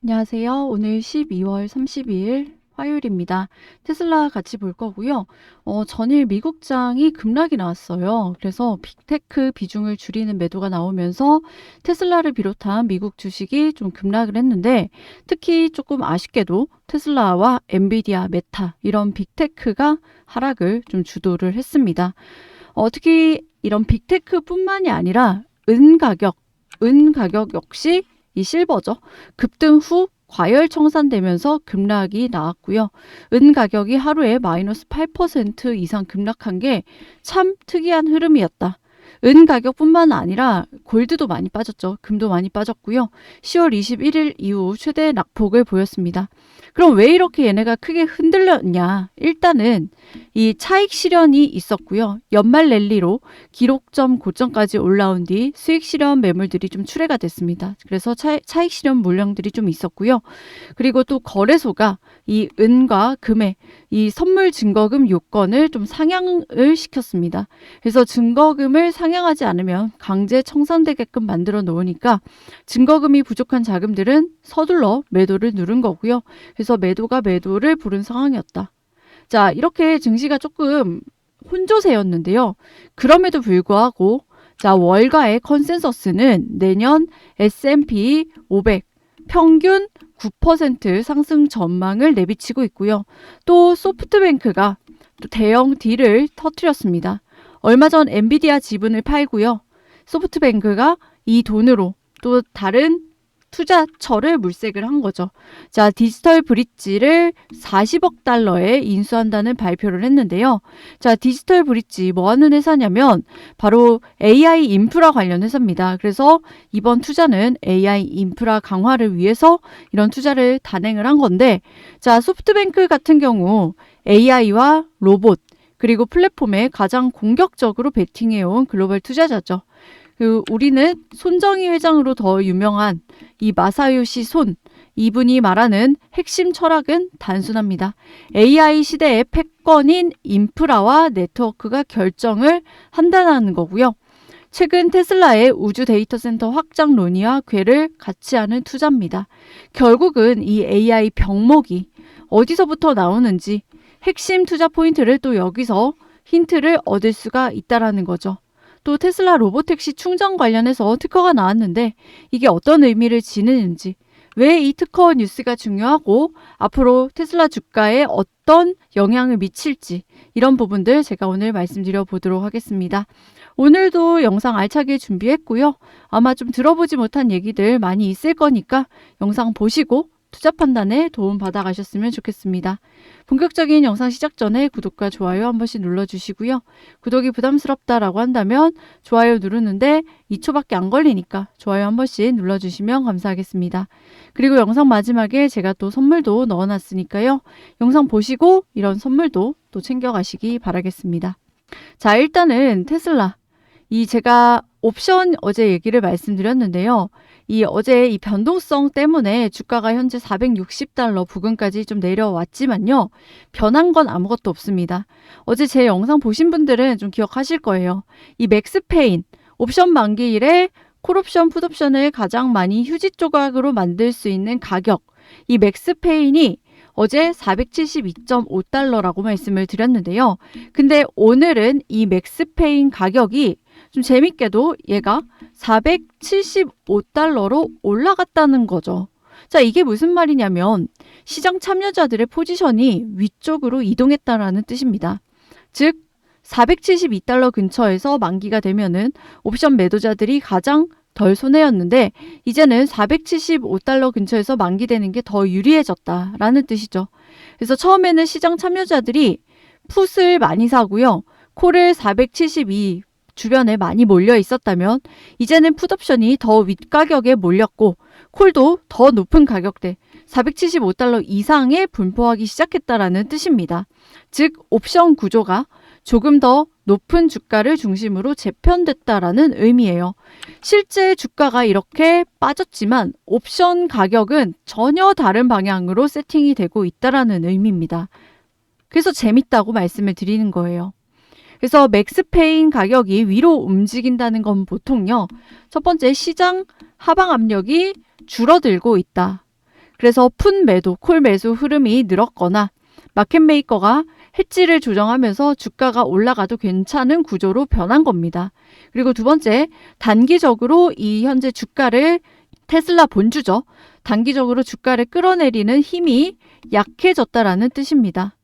안녕하세요. 오늘 12월 32일 화요일입니다. 테슬라 같이 볼 거고요. 전일 미국장이 급락이 나왔어요. 그래서 빅테크 비중을 줄이는 매도가 나오면서 테슬라를 비롯한 미국 주식이 좀 급락을 했는데, 특히 조금 아쉽게도 테슬라와 엔비디아, 메타 이런 빅테크가 하락을 좀 주도를 했습니다. 특히 이런 빅테크뿐만이 아니라 은 가격 역시 이 실버죠. 급등 후 과열 청산되면서 급락이 나왔고요. 은 가격이 하루에 마이너스 8% 이상 급락한 게 참 특이한 흐름이었다. 은 가격뿐만 아니라 골드도 많이 빠졌죠. 금도 많이 빠졌고요. 10월 21일 이후 최대 낙폭을 보였습니다. 그럼 왜 이렇게 얘네가 크게 흔들렸냐? 일단은 이 차익 실현이 있었고요. 연말 랠리로 기록점 고점까지 올라온 뒤 수익 실현 매물들이 좀 출회가 됐습니다. 그래서 차익 실현 물량들이 좀 있었고요. 그리고 또 거래소가 이 은과 금의 이 선물 증거금 요건을 좀 상향을 시켰습니다. 그래서 증거금을 상향하지 않으면 강제 청산되게끔 만들어 놓으니까 증거금이 부족한 자금들은 서둘러 매도를 누른 거고요. 그래서 매도가 매도를 부른 상황이었다. 자, 이렇게 증시가 조금 혼조세였는데요. 그럼에도 불구하고 자, 월가의 컨센서스는 내년 S&P 500 평균 9% 상승 전망을 내비치고 있고요. 또 소프트뱅크가 또 대형 딜을 터뜨렸습니다. 얼마 전 엔비디아 지분을 팔고요. 소프트뱅크가 이 돈으로 또 다른 투자처를 물색을 한 거죠. 자, 디지털 브릿지를 40억 달러에 인수한다는 발표를 했는데요. 자, 디지털 브릿지 뭐 하는 회사냐면 바로 AI 인프라 관련 회사입니다. 그래서 이번 투자는 AI 인프라 강화를 위해서 이런 투자를 단행을 한 건데, 자, 소프트뱅크 같은 경우 AI와 로봇 그리고 플랫폼에 가장 공격적으로 베팅해온 글로벌 투자자죠. 우리는 손정희 회장으로 더 유명한 이 마사요시 손, 이분이 말하는 핵심 철학은 단순합니다. AI 시대의 패권인 인프라와 네트워크가 결정을 한다는 거고요. 최근 테슬라의 우주 데이터 센터 확장 논의와 궤를 같이 하는 투자입니다. 결국은 이 AI 병목이 어디서부터 나오는지 핵심 투자 포인트를 또 여기서 힌트를 얻을 수가 있다라는 거죠. 또 테슬라 로보택시 충전 관련해서 특허가 나왔는데 이게 어떤 의미를 지니는지, 왜 이 특허 뉴스가 중요하고 앞으로 테슬라 주가에 어떤 영향을 미칠지, 이런 부분들 제가 오늘 말씀드려 보도록 하겠습니다. 오늘도 영상 알차게 준비했고요. 아마 좀 들어보지 못한 얘기들 많이 있을 거니까 영상 보시고 투자 판단에 도움 받아가셨으면 좋겠습니다. 본격적인 영상 시작 전에 구독과 좋아요 한 번씩 눌러주시고요. 구독이 부담스럽다라고 한다면 좋아요 누르는데 2초밖에 안 걸리니까 좋아요 한 번씩 눌러주시면 감사하겠습니다. 그리고 영상 마지막에 제가 또 선물도 넣어놨으니까요. 영상 보시고 이런 선물도 또 챙겨가시기 바라겠습니다. 자, 일단은 테슬라. 제가 옵션 어제 얘기를 말씀드렸는데요. 어제 이 변동성 때문에 주가가 현재 460달러 부근까지 좀 내려왔지만요. 변한 건 아무것도 없습니다. 어제 제 영상 보신 분들은 좀 기억하실 거예요. 이 맥스페인 옵션 만기일에 콜옵션, 풋옵션을 가장 많이 휴지 조각으로 만들 수 있는 가격. 이 맥스페인이 어제 472.5달러라고 말씀을 드렸는데요. 근데 오늘은 이 맥스페인 가격이 좀 재밌게도 얘가 475달러로 올라갔다는 거죠. 자, 이게 무슨 말이냐면 시장 참여자들의 포지션이 위쪽으로 이동했다라는 뜻입니다. 즉 472달러 근처에서 만기가 되면은 옵션 매도자들이 가장 덜 손해였는데 이제는 475달러 근처에서 만기되는 게 더 유리해졌다라는 뜻이죠. 그래서 처음에는 시장 참여자들이 풋을 많이 사고요. 콜을 472 주변에 많이 몰려 있었다면 이제는 풋옵션이 더 윗가격에 몰렸고 콜도 더 높은 가격대 475달러 이상에 분포하기 시작했다라는 뜻입니다. 즉 옵션 구조가 조금 더 높은 주가를 중심으로 재편됐다라는 의미예요. 실제 주가가 이렇게 빠졌지만 옵션 가격은 전혀 다른 방향으로 세팅이 되고 있다라는 의미입니다. 그래서 재밌다고 말씀을 드리는 거예요. 그래서 맥스페인 가격이 위로 움직인다는 건 보통요. 첫 번째, 시장 하방 압력이 줄어들고 있다. 그래서 푼 매도, 콜 매수 흐름이 늘었거나 마켓 메이커가 해지를 조정하면서 주가가 올라가도 괜찮은 구조로 변한 겁니다. 그리고 두 번째, 단기적으로 이 현재 주가를 테슬라 본주죠. 단기적으로 주가를 끌어내리는 힘이 약해졌다라는 뜻입니다.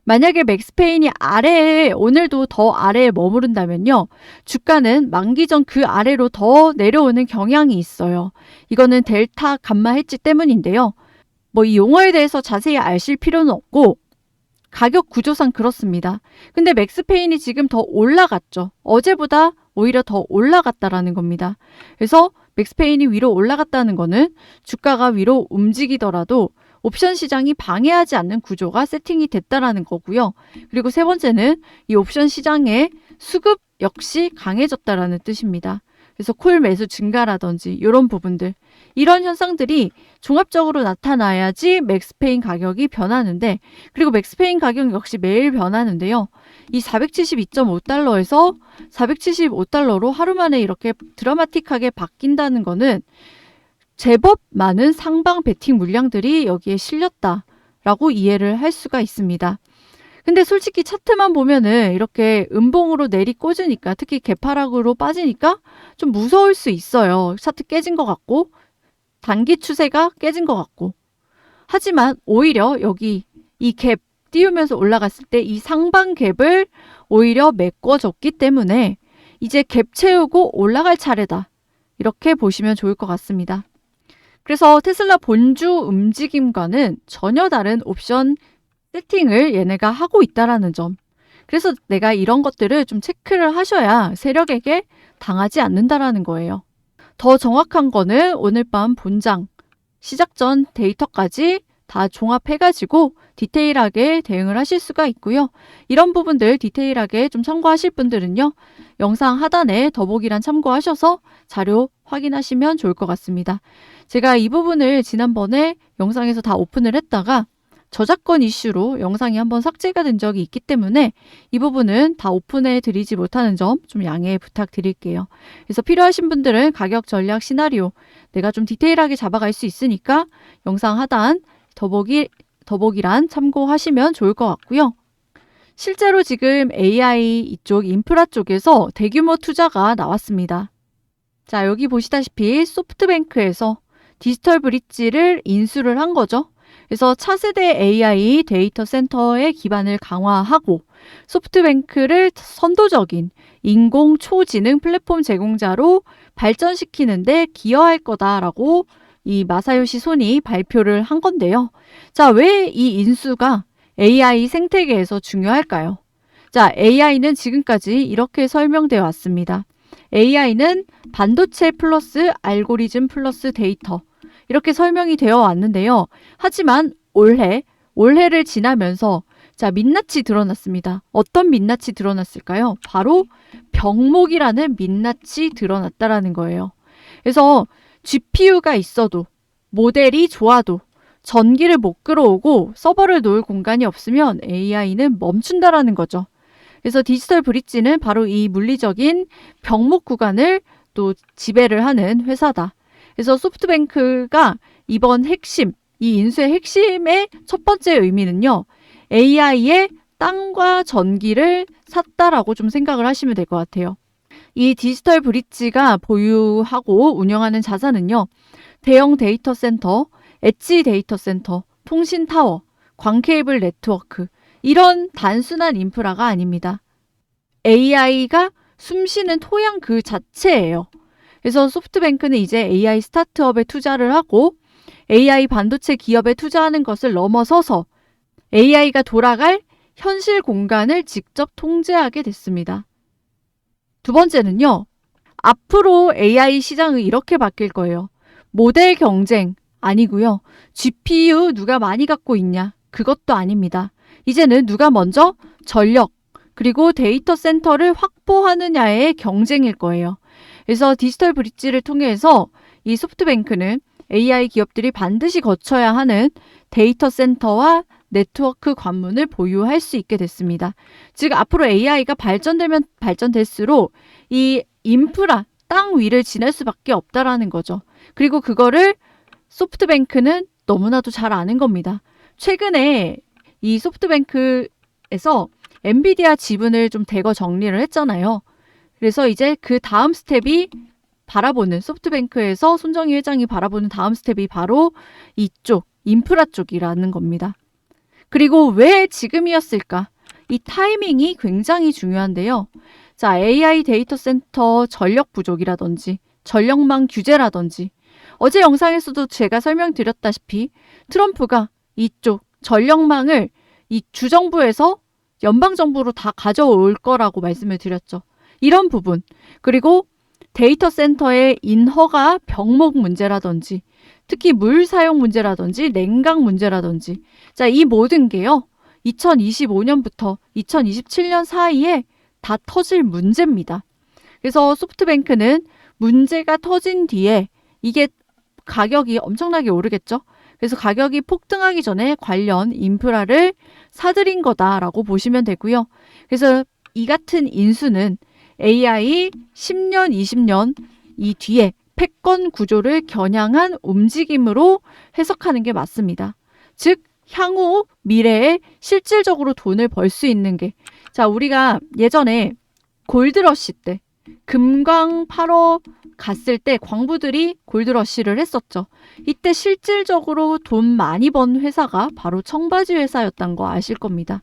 만약에 맥스페인이 아래에 오늘도 더 아래에 머무른다면요. 주가는 만기 전 그 아래로 더 내려오는 경향이 있어요. 이거는 델타 감마 해지 때문인데요. 뭐 이 용어에 대해서 자세히 아실 필요는 없고 가격 구조상 그렇습니다. 근데 맥스페인이 지금 더 올라갔죠. 어제보다 오히려 더 올라갔다라는 겁니다. 그래서 맥스페인이 위로 올라갔다는 거는 주가가 위로 움직이더라도 옵션 시장이 방해하지 않는 구조가 세팅이 됐다라는 거고요. 그리고 세 번째는 이 옵션 시장의 수급 역시 강해졌다라는 뜻입니다. 그래서 콜 매수 증가라든지 이런 부분들, 이런 현상들이 종합적으로 나타나야지 맥스페인 가격이 변하는데, 그리고 맥스페인 가격 역시 매일 변하는데요. 이 472.5달러에서 475달러로 하루 만에 이렇게 드라마틱하게 바뀐다는 거는 제법 많은 상방 베팅 물량들이 여기에 실렸다라고 이해를 할 수가 있습니다. 근데 솔직히 차트만 보면은 이렇게 음봉으로 내리꽂으니까, 특히 개파락으로 빠지니까 좀 무서울 수 있어요. 차트 깨진 것 같고 단기 추세가 깨진 것 같고. 하지만 오히려 여기 이 갭 띄우면서 올라갔을 때 이 상방 갭을 오히려 메꿔줬기 때문에 이제 갭 채우고 올라갈 차례다, 이렇게 보시면 좋을 것 같습니다. 그래서 테슬라 본주 움직임과는 전혀 다른 옵션 세팅을 얘네가 하고 있다라는 점. 그래서 내가 이런 것들을 좀 체크를 하셔야 세력에게 당하지 않는다라는 거예요. 더 정확한 거는 오늘 밤 본장, 시작 전 데이터까지 다 종합해가지고 디테일하게 대응을 하실 수가 있고요. 이런 부분들 디테일하게 좀 참고하실 분들은요, 영상 하단에 더보기란 참고하셔서 자료 확인하시면 좋을 것 같습니다. 제가 이 부분을 지난번에 영상에서 다 오픈을 했다가 저작권 이슈로 영상이 한번 삭제가 된 적이 있기 때문에 이 부분은 다 오픈해 드리지 못하는 점 좀 양해 부탁드릴게요. 그래서 필요하신 분들은 가격 전략 시나리오 내가 좀 디테일하게 잡아갈 수 있으니까 영상 하단 더보기란 참고하시면 좋을 것 같고요. 실제로 지금 AI 이쪽 인프라 쪽에서 대규모 투자가 나왔습니다. 자, 여기 보시다시피 소프트뱅크에서 디지털 브릿지를 인수를 한 거죠. 그래서 차세대 AI 데이터 센터의 기반을 강화하고 소프트뱅크를 선도적인 인공 초지능 플랫폼 제공자로 발전시키는데 기여할 거다라고 이 마사요시 손이 발표를 한 건데요. 자, 왜 이 인수가 AI 생태계에서 중요할까요? 자, AI는 지금까지 이렇게 설명되어 왔습니다. AI는 반도체 플러스 알고리즘 플러스 데이터, 이렇게 설명이 되어 왔는데요. 하지만 올해를 지나면서 자, 민낯이 드러났습니다. 어떤 민낯이 드러났을까요? 바로 병목이라는 민낯이 드러났다라는 거예요. 그래서 GPU가 있어도 모델이 좋아도 전기를 못 끌어오고 서버를 놓을 공간이 없으면 AI는 멈춘다라는 거죠. 그래서 디지털 브릿지는 바로 이 물리적인 병목 구간을 또 지배를 하는 회사다. 그래서 소프트뱅크가 이번 핵심, 이 인수의 핵심의 첫 번째 의미는요, AI의 땅과 전기를 샀다라고 좀 생각을 하시면 될 것 같아요. 이 디지털 브릿지가 보유하고 운영하는 자산은요, 대형 데이터 센터, 엣지 데이터 센터, 통신 타워, 광케이블 네트워크, 이런 단순한 인프라가 아닙니다. AI가 숨쉬는 토양 그 자체예요. 그래서 소프트뱅크는 이제 AI 스타트업에 투자를 하고 AI 반도체 기업에 투자하는 것을 넘어서서 AI가 돌아갈 현실 공간을 직접 통제하게 됐습니다. 두 번째는요, 앞으로 AI 시장은 이렇게 바뀔 거예요. 모델 경쟁 아니고요. GPU 누가 많이 갖고 있냐, 그것도 아닙니다. 이제는 누가 먼저 전력 그리고 데이터 센터를 확보하느냐의 경쟁일 거예요. 그래서 디지털 브릿지를 통해서 이 소프트뱅크는 AI 기업들이 반드시 거쳐야 하는 데이터 센터와 네트워크 관문을 보유할 수 있게 됐습니다. 즉 앞으로 AI가 발전되면 발전될수록 이 인프라, 땅 위를 지날 수밖에 없다라는 거죠. 그리고 그거를 소프트뱅크는 너무나도 잘 아는 겁니다. 최근에 이 소프트뱅크에서 엔비디아 지분을 좀 대거 정리를 했잖아요. 그래서 이제 그 다음 스텝이 바라보는 소프트뱅크에서 손정희 회장이 바라보는 다음 스텝이 바로 이쪽 인프라 쪽이라는 겁니다. 그리고 왜 지금이었을까? 이 타이밍이 굉장히 중요한데요. 자, AI 데이터 센터 전력 부족이라든지 전력망 규제라든지 어제 영상에서도 제가 설명드렸다시피 트럼프가 이쪽 전력망을 이 주정부에서 연방정부로 다 가져올 거라고 말씀을 드렸죠. 이런 부분, 그리고 데이터 센터의 인허가 병목 문제라든지 특히 물 사용 문제라든지 냉각 문제라든지 자, 이 모든 게요. 2025년부터 2027년 사이에 다 터질 문제입니다. 그래서 소프트뱅크는 문제가 터진 뒤에 이게 가격이 엄청나게 오르겠죠. 그래서 가격이 폭등하기 전에 관련 인프라를 사들인 거다라고 보시면 되고요. 그래서 이 같은 인수는 AI 10년, 20년 이 뒤에 패권 구조를 겨냥한 움직임으로 해석하는 게 맞습니다. 즉 향후 미래에 실질적으로 돈을 벌 수 있는 게 자, 우리가 예전에 골드러시 때 금광 파러 갔을 때 광부들이 골드러시를 했었죠. 이때 실질적으로 돈 많이 번 회사가 바로 청바지 회사였던 거 아실 겁니다.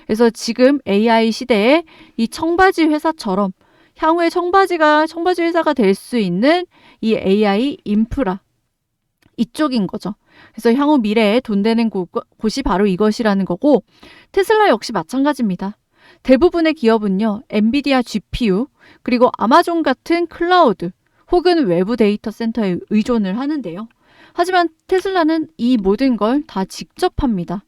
그래서 지금 AI 시대에 이 청바지 회사처럼 향후에 청바지 회사가 될 수 있는 이 AI 인프라 이쪽인 거죠. 그래서 향후 미래에 돈 되는 곳이 바로 이것이라는 거고 테슬라 역시 마찬가지입니다. 대부분의 기업은요. 엔비디아 GPU 그리고 아마존 같은 클라우드 혹은 외부 데이터 센터에 의존을 하는데요. 하지만 테슬라는 이 모든 걸 다 직접 합니다.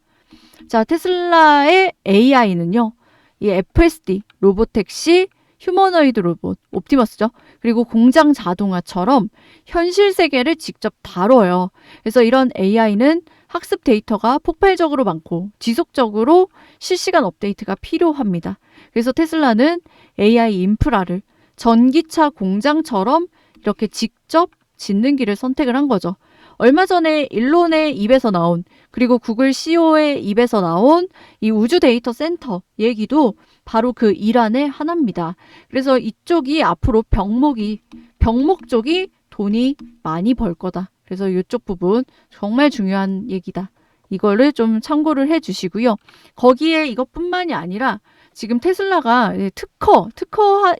자, 테슬라의 AI는요. 이 FSD, 로보택시, 휴머노이드 로봇, 옵티머스죠. 그리고 공장 자동화처럼 현실 세계를 직접 다뤄요. 그래서 이런 AI는 학습 데이터가 폭발적으로 많고 지속적으로 실시간 업데이트가 필요합니다. 그래서 테슬라는 AI 인프라를 전기차 공장처럼 이렇게 직접 짓는 길을 선택을 한 거죠. 얼마 전에 일론의 입에서 나온 그리고 구글 CEO의 입에서 나온 이 우주 데이터 센터 얘기도 바로 그 일환의 하나입니다. 그래서 이쪽이 앞으로 병목 쪽이 돈이 많이 벌 거다. 그래서 이쪽 부분 정말 중요한 얘기다. 이거를 좀 참고를 해 주시고요. 거기에 이것뿐만이 아니라 지금 테슬라가 특허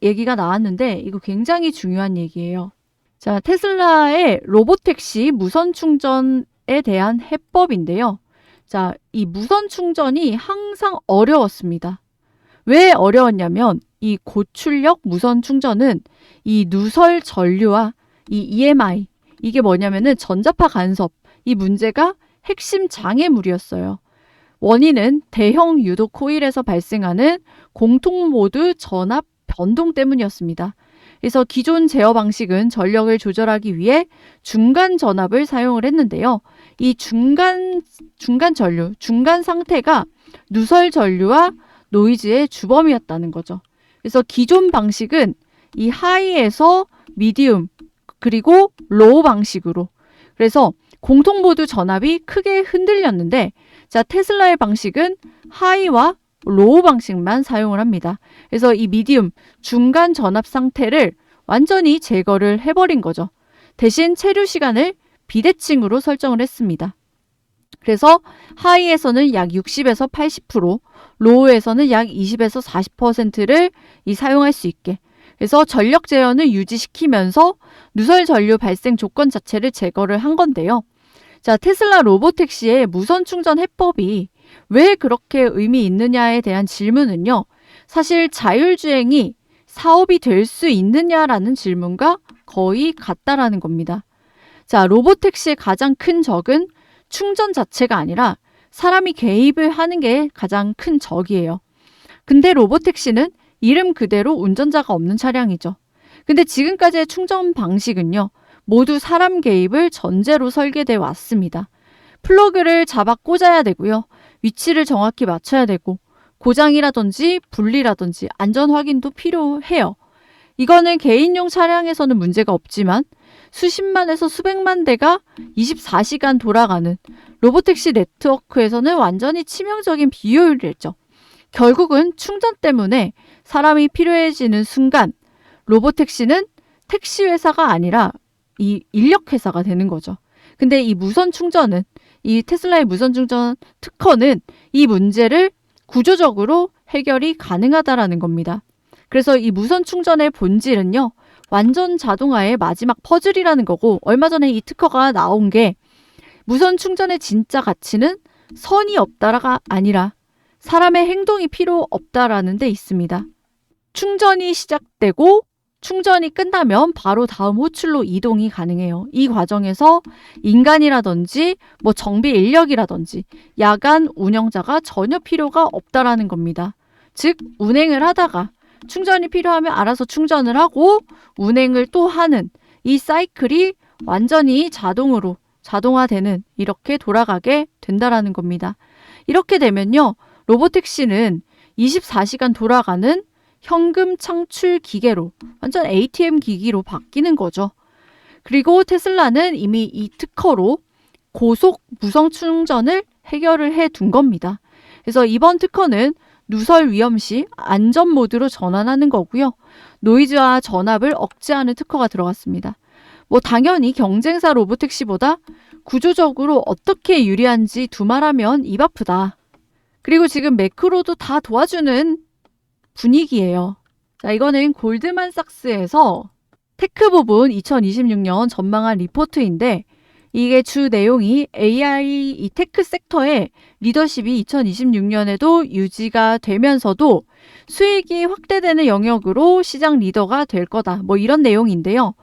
얘기가 나왔는데 이거 굉장히 중요한 얘기예요. 자, 테슬라의 로보택시 무선 충전에 대한 해법인데요. 자, 이 무선 충전이 항상 어려웠습니다. 왜 어려웠냐면 이 고출력 무선 충전은 이 누설 전류와 이 EMI 이게 뭐냐면은 전자파 간섭 이 문제가 핵심 장애물이었어요. 원인은 대형 유도 코일에서 발생하는 공통 모드 전압 변동 때문이었습니다. 그래서 기존 제어 방식은 전력을 조절하기 위해 중간 전압을 사용을 했는데요. 이 중간 전류, 중간 상태가 누설 전류와 노이즈의 주범이었다는 거죠. 그래서 기존 방식은 이 하이에서 미디움 그리고 로우 방식으로 그래서 공통 모드 전압이 크게 흔들렸는데 자, 테슬라의 방식은 하이와 로우 방식만 사용을 합니다. 그래서 이 미디움, 중간 전압 상태를 완전히 제거를 해버린 거죠. 대신 체류 시간을 비대칭으로 설정을 했습니다. 그래서 하이에서는 약 60에서 80%, 로우에서는 약 20에서 40%를 사용할 수 있게. 그래서 전력 제어는 유지시키면서 누설 전류 발생 조건 자체를 제거를 한 건데요. 자, 테슬라 로보택시의 무선 충전 해법이 왜 그렇게 의미 있느냐에 대한 질문은요. 사실 자율주행이 사업이 될 수 있느냐라는 질문과 거의 같다라는 겁니다. 자, 로보택시의 가장 큰 적은 충전 자체가 아니라 사람이 개입을 하는 게 가장 큰 적이에요. 근데 로보택시는 이름 그대로 운전자가 없는 차량이죠. 근데 지금까지의 충전 방식은요. 모두 사람 개입을 전제로 설계되어 왔습니다. 플러그를 잡아 꽂아야 되고요. 위치를 정확히 맞춰야 되고 고장이라든지 분리라든지 안전 확인도 필요해요. 이거는 개인용 차량에서는 문제가 없지만 수십만에서 수백만 대가 24시간 돌아가는 로보택시 네트워크에서는 완전히 치명적인 비효율이랬죠. 결국은 충전 때문에 사람이 필요해지는 순간 로보택시는 택시 회사가 아니라 이 인력 회사가 되는 거죠. 근데 이 무선 충전은, 이 테슬라의 무선 충전 특허는 이 문제를 구조적으로 해결이 가능하다라는 겁니다. 그래서 이 무선 충전의 본질은요, 완전 자동화의 마지막 퍼즐이라는 거고, 얼마 전에 이 특허가 나온 게 무선 충전의 진짜 가치는 선이 없다가 아니라 사람의 행동이 필요 없다라는 데 있습니다. 충전이 시작되고 충전이 끝나면 바로 다음 호출로 이동이 가능해요. 이 과정에서 인간이라든지 정비 인력이라든지 야간 운영자가 전혀 필요가 없다라는 겁니다. 즉 운행을 하다가 충전이 필요하면 알아서 충전을 하고 운행을 또 하는 이 사이클이 완전히 자동으로 자동화되는, 이렇게 돌아가게 된다라는 겁니다. 이렇게 되면요, 로보택시는 24시간 돌아가는 현금 창출 기계로, 완전 ATM 기기로 바뀌는 거죠. 그리고 테슬라는 이미 이 특허로 고속 무선 충전을 해결을 해 둔 겁니다. 그래서 이번 특허는 누설 위험 시 안전 모드로 전환하는 거고요. 노이즈와 전압을 억제하는 특허가 들어갔습니다. 당연히 경쟁사 로보택시보다 구조적으로 어떻게 유리한지 두말하면 입 아프다. 그리고 지금 매크로도 다 도와주는 분위기예요. 자, 이거는 골드만삭스에서 테크 부분 2026년 전망한 리포트인데, 이게 주 내용이 AI 이 테크 섹터의 리더십이 2026년에도 유지가 되면서도 수익이 확대되는 영역으로 시장 리더가 될 거다. 이런 내용인데요.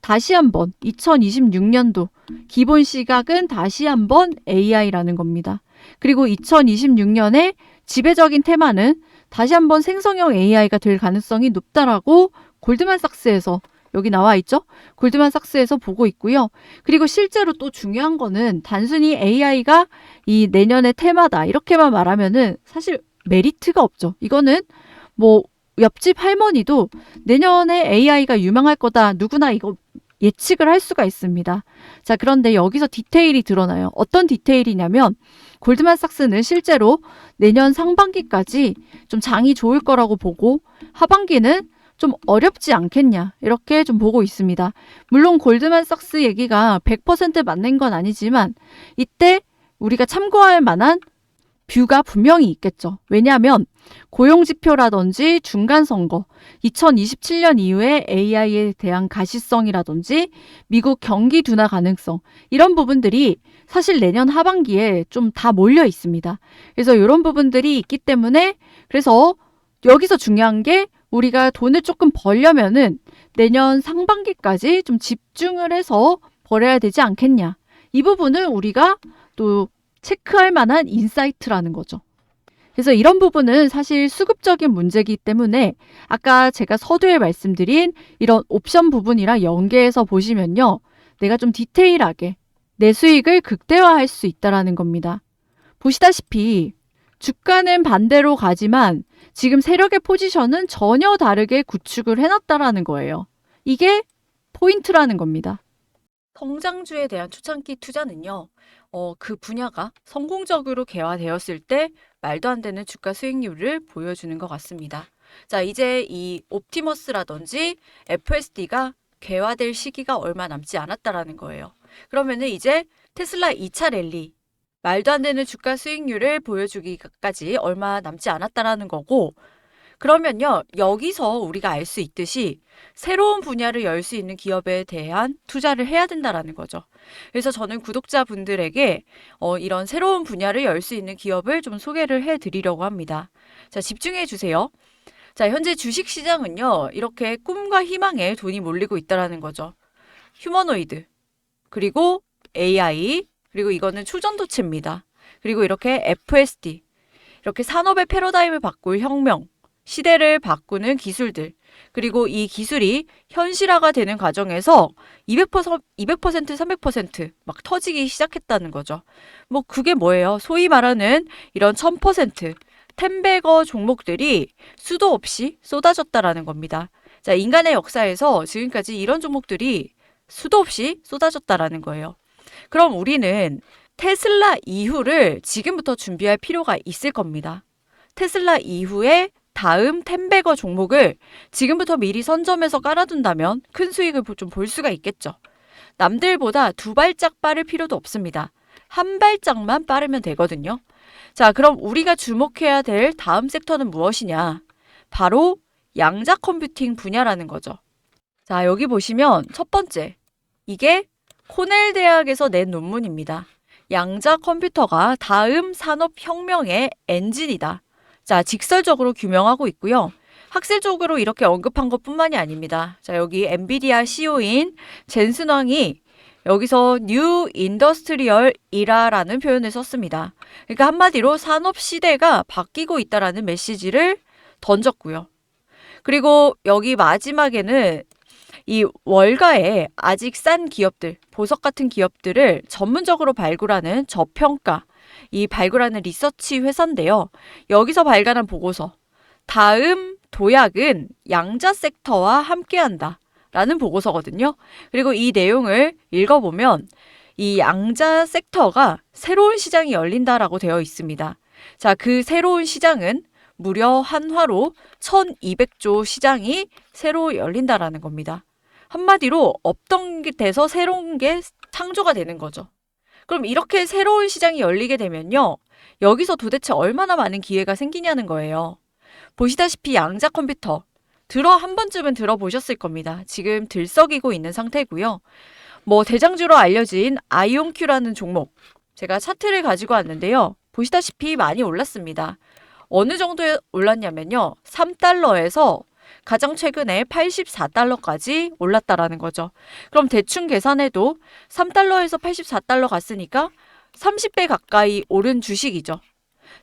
다시 한번 2026년도 기본 시각은 다시 한번 AI라는 겁니다. 그리고 2026년에 지배적인 테마는 다시 한번 생성형 AI가 될 가능성이 높다라고 골드만삭스에서, 여기 나와 있죠? 골드만삭스에서 보고 있고요. 그리고 실제로 또 중요한 거는 단순히 AI가 이 내년의 테마다 이렇게만 말하면은 사실 메리트가 없죠. 이거는 옆집 할머니도 내년에 AI가 유망할 거다, 누구나 이거 예측을 할 수가 있습니다. 자, 그런데 여기서 디테일이 드러나요. 어떤 디테일이냐면 골드만삭스는 실제로 내년 상반기까지 좀 장이 좋을 거라고 보고 하반기는 좀 어렵지 않겠냐, 이렇게 좀 보고 있습니다. 물론 골드만삭스 얘기가 100% 맞는 건 아니지만 이때 우리가 참고할 만한 뷰가 분명히 있겠죠. 왜냐하면 고용지표라든지 중간선거, 2027년 이후에 AI에 대한 가시성이라든지 미국 경기 둔화 가능성, 이런 부분들이 사실 내년 하반기에 좀 다 몰려 있습니다. 그래서 이런 부분들이 있기 때문에, 그래서 여기서 중요한 게 우리가 돈을 조금 벌려면은 내년 상반기까지 좀 집중을 해서 벌어야 되지 않겠냐. 이 부분은 우리가 또 체크할 만한 인사이트라는 거죠. 그래서 이런 부분은 사실 수급적인 문제이기 때문에 아까 제가 서두에 말씀드린 이런 옵션 부분이랑 연계해서 보시면요, 내가 좀 디테일하게 내 수익을 극대화할 수 있다는 겁니다. 보시다시피 주가는 반대로 가지만 지금 세력의 포지션은 전혀 다르게 구축을 해놨다라는 거예요. 이게 포인트라는 겁니다. 성장주에 대한 초창기 투자는요, 그 분야가 성공적으로 개화되었을 때 말도 안 되는 주가 수익률을 보여주는 것 같습니다. 자, 이제 이 옵티머스라든지 FSD가 개화될 시기가 얼마 남지 않았다라는 거예요. 그러면은 이제 테슬라 2차 랠리, 말도 안 되는 주가 수익률을 보여주기까지 얼마 남지 않았다라는 거고, 그러면요, 여기서 우리가 알 수 있듯이 새로운 분야를 열 수 있는 기업에 대한 투자를 해야 된다라는 거죠. 그래서 저는 구독자분들에게 이런 새로운 분야를 열 수 있는 기업을 좀 소개를 해드리려고 합니다. 자, 집중해 주세요. 자, 현재 주식시장은요, 이렇게 꿈과 희망에 돈이 몰리고 있다라는 거죠. 휴머노이드, 그리고 AI, 그리고 이거는 초전도체입니다. 그리고 이렇게 FSD, 이렇게 산업의 패러다임을 바꿀 혁명, 시대를 바꾸는 기술들, 그리고 이 기술이 현실화가 되는 과정에서 200%, 300%막 터지기 시작했다는 거죠. 그게 뭐예요? 소위 말하는 이런 1000%, 10배거 종목들이 수도 없이 쏟아졌다라는 겁니다. 자, 인간의 역사에서 지금까지 이런 종목들이 수도 없이 쏟아졌다라는 거예요. 그럼 우리는 테슬라 이후를 지금부터 준비할 필요가 있을 겁니다. 테슬라 이후에 다음 텐베거 종목을 지금부터 미리 선점해서 깔아둔다면 큰 수익을 좀 볼 수가 있겠죠. 남들보다 두 발짝 빠를 필요도 없습니다. 한 발짝만 빠르면 되거든요. 자, 그럼 우리가 주목해야 될 다음 섹터는 무엇이냐? 바로 양자 컴퓨팅 분야라는 거죠. 자, 여기 보시면 첫 번째, 이게 코넬 대학에서 낸 논문입니다. 양자 컴퓨터가 다음 산업혁명의 엔진이다. 자, 직설적으로 규명하고 있고요. 학술적으로 이렇게 언급한 것뿐만이 아닙니다. 자, 여기 엔비디아 CEO인 젠슨 왕이 여기서 뉴 인더스트리얼 이라라는 표현을 썼습니다. 그러니까 한마디로 산업 시대가 바뀌고 있다라는 메시지를 던졌고요. 그리고 여기 마지막에는 이 월가에 아직 싼 기업들, 보석 같은 기업들을 전문적으로 발굴하는 저평가, 이 발굴하는 리서치 회사인데요. 여기서 발간한 보고서, 다음 도약은 양자 섹터와 함께한다 라는 보고서거든요. 그리고 이 내용을 읽어보면 이 양자 섹터가 새로운 시장이 열린다라고 되어 있습니다. 자, 그 새로운 시장은 무려 한화로 1200조 시장이 새로 열린다라는 겁니다. 한마디로 없던 게 돼서 새로운 게 창조가 되는 거죠. 그럼 이렇게 새로운 시장이 열리게 되면요. 여기서 도대체 얼마나 많은 기회가 생기냐는 거예요. 보시다시피 양자 컴퓨터 한 번쯤은 들어보셨을 겁니다. 지금 들썩이고 있는 상태고요. 뭐 대장주로 알려진 아이온큐라는 종목 제가 차트를 가지고 왔는데요. 보시다시피 많이 올랐습니다. 어느 정도에 올랐냐면요. 3달러에서 가장 최근에 84달러까지 올랐다라는 거죠. 그럼 대충 계산해도 3달러에서 84달러 갔으니까 30배 가까이 오른 주식이죠.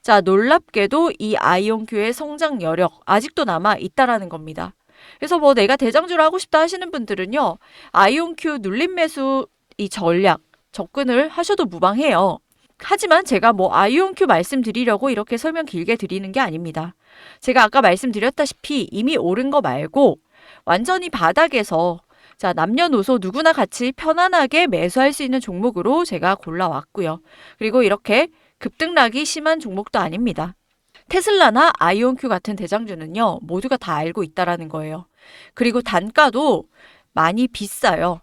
자, 놀랍게도 이 아이온큐의 성장 여력 아직도 남아 있다라는 겁니다. 그래서 뭐 내가 대장주를 하고 싶다 하시는 분들은요. 아이온큐 눌림 매수 이 전략 접근을 하셔도 무방해요. 하지만 제가 뭐 아이온큐 말씀드리려고 이렇게 설명 길게 드리는 게 아닙니다. 제가 아까 말씀드렸다시피 이미 오른 거 말고 완전히 바닥에서 자, 남녀노소 누구나 같이 편안하게 매수할 수 있는 종목으로 제가 골라왔고요. 그리고 이렇게 급등락이 심한 종목도 아닙니다. 테슬라나 아이온큐 같은 대장주는요. 모두가 다 알고 있다라는 거예요. 그리고 단가도 많이 비싸요.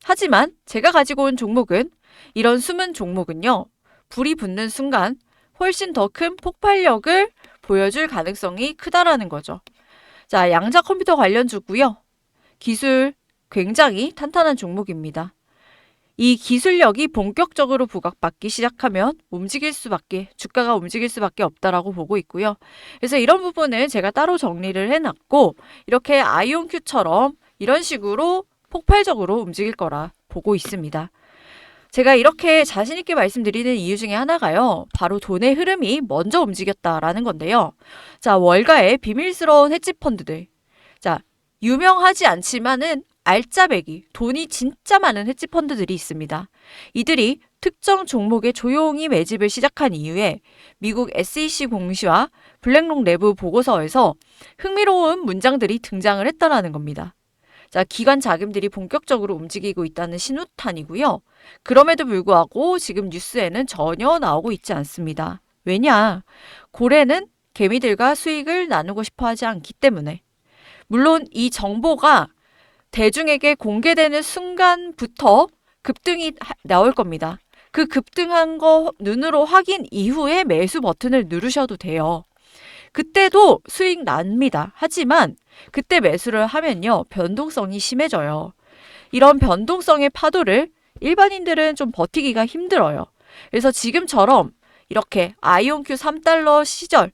하지만 제가 가지고 온 종목은 이런 숨은 종목은요. 불이 붙는 순간 훨씬 더 큰 폭발력을 보여줄 가능성이 크다라는 거죠. 자, 양자 컴퓨터 관련주고요. 기술 굉장히 탄탄한 종목입니다. 이 기술력이 본격적으로 부각받기 시작하면 주가가 움직일 수밖에 없다라고 보고 있고요. 그래서 이런 부분은 제가 따로 정리를 해놨고 이렇게 아이온큐처럼 이런 식으로 폭발적으로 움직일 거라 보고 있습니다. 제가 이렇게 자신 있게 말씀드리는 이유 중에 하나가요. 바로 돈의 흐름이 먼저 움직였다라는 건데요. 자, 월가의 비밀스러운 헤지 펀드들. 자, 유명하지 않지만은 알짜배기, 돈이 진짜 많은 헤지 펀드들이 있습니다. 이들이 특정 종목에 조용히 매집을 시작한 이후에 미국 SEC 공시와 블랙록 내부 보고서에서 흥미로운 문장들이 등장을 했다라는 겁니다. 자, 기관 자금들이 본격적으로 움직이고 있다는 신호탄이고요. 그럼에도 불구하고 지금 뉴스에는 전혀 나오고 있지 않습니다. 왜냐? 고래는 개미들과 수익을 나누고 싶어 하지 않기 때문에. 물론 이 정보가 대중에게 공개되는 순간부터 급등이 나올 겁니다. 그 급등한 거 눈으로 확인 이후에 매수 버튼을 누르셔도 돼요. 그때도 수익 납니다. 하지만 그때 매수를 하면요. 변동성이 심해져요. 이런 변동성의 파도를 일반인들은 좀 버티기가 힘들어요. 그래서 지금처럼 이렇게 아이온큐 3달러 시절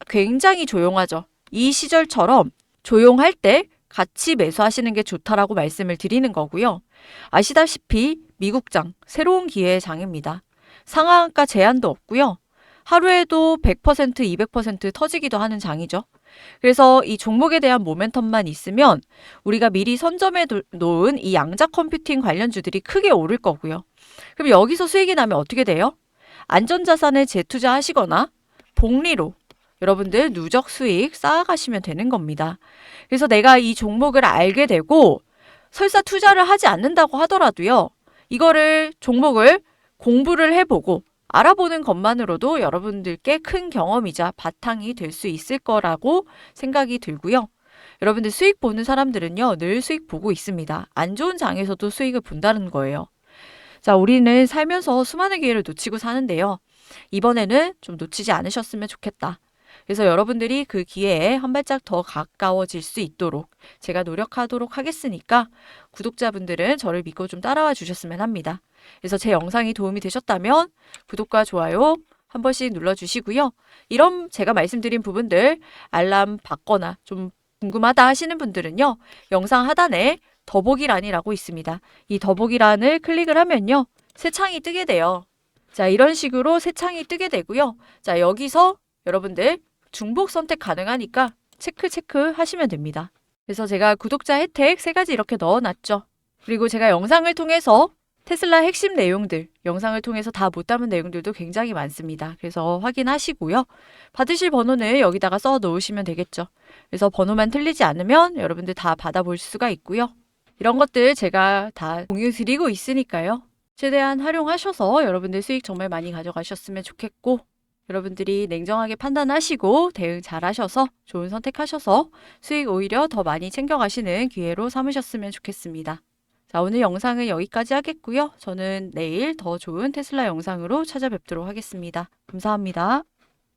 굉장히 조용하죠. 이 시절처럼 조용할 때 같이 매수하시는 게 좋다라고 말씀을 드리는 거고요. 아시다시피 미국장 새로운 기회의 장입니다. 상한가 제한도 없고요. 하루에도 100%, 200% 터지기도 하는 장이죠. 그래서 이 종목에 대한 모멘텀만 있으면 우리가 미리 선점해 놓은 이 양자 컴퓨팅 관련주들이 크게 오를 거고요. 그럼 여기서 수익이 나면 어떻게 돼요? 안전자산에 재투자하시거나 복리로 여러분들 누적 수익 쌓아가시면 되는 겁니다. 그래서 내가 이 종목을 알게 되고 설사 투자를 하지 않는다고 하더라도요. 이거를 종목을 공부를 해보고 알아보는 것만으로도 여러분들께 큰 경험이자 바탕이 될 수 있을 거라고 생각이 들고요. 여러분들 수익 보는 사람들은요, 늘 수익 보고 있습니다. 안 좋은 장에서도 수익을 본다는 거예요. 자, 우리는 살면서 수많은 기회를 놓치고 사는데요. 이번에는 좀 놓치지 않으셨으면 좋겠다. 그래서 여러분들이 그 기회에 한 발짝 더 가까워질 수 있도록 제가 노력하도록 하겠으니까 구독자분들은 저를 믿고 좀 따라와 주셨으면 합니다. 그래서 제 영상이 도움이 되셨다면 구독과 좋아요 한 번씩 눌러주시고요. 이런 제가 말씀드린 부분들 알람 받거나 좀 궁금하다 하시는 분들은요. 영상 하단에 더보기란이라고 있습니다. 이 더보기란을 클릭을 하면요. 새 창이 뜨게 돼요. 자, 이런 식으로 새 창이 뜨게 되고요. 자, 여기서 여러분들 중복 선택 가능하니까 체크 하시면 됩니다. 그래서 제가 구독자 혜택 3가지 이렇게 넣어놨죠. 그리고 제가 영상을 통해서 테슬라 핵심 내용들, 영상을 통해서 다 못 담은 내용들도 굉장히 많습니다. 그래서 확인하시고요. 받으실 번호는 여기다가 써 놓으시면 되겠죠. 그래서 번호만 틀리지 않으면 여러분들 다 받아볼 수가 있고요. 이런 것들 제가 다 공유 드리고 있으니까요. 최대한 활용하셔서 여러분들 수익 정말 많이 가져가셨으면 좋겠고 여러분들이 냉정하게 판단하시고 대응 잘 하셔서 좋은 선택하셔서 수익 오히려 더 많이 챙겨가시는 기회로 삼으셨으면 좋겠습니다. 자, 오늘 영상은 여기까지 하겠고요. 저는 내일 더 좋은 테슬라 영상으로 찾아뵙도록 하겠습니다. 감사합니다.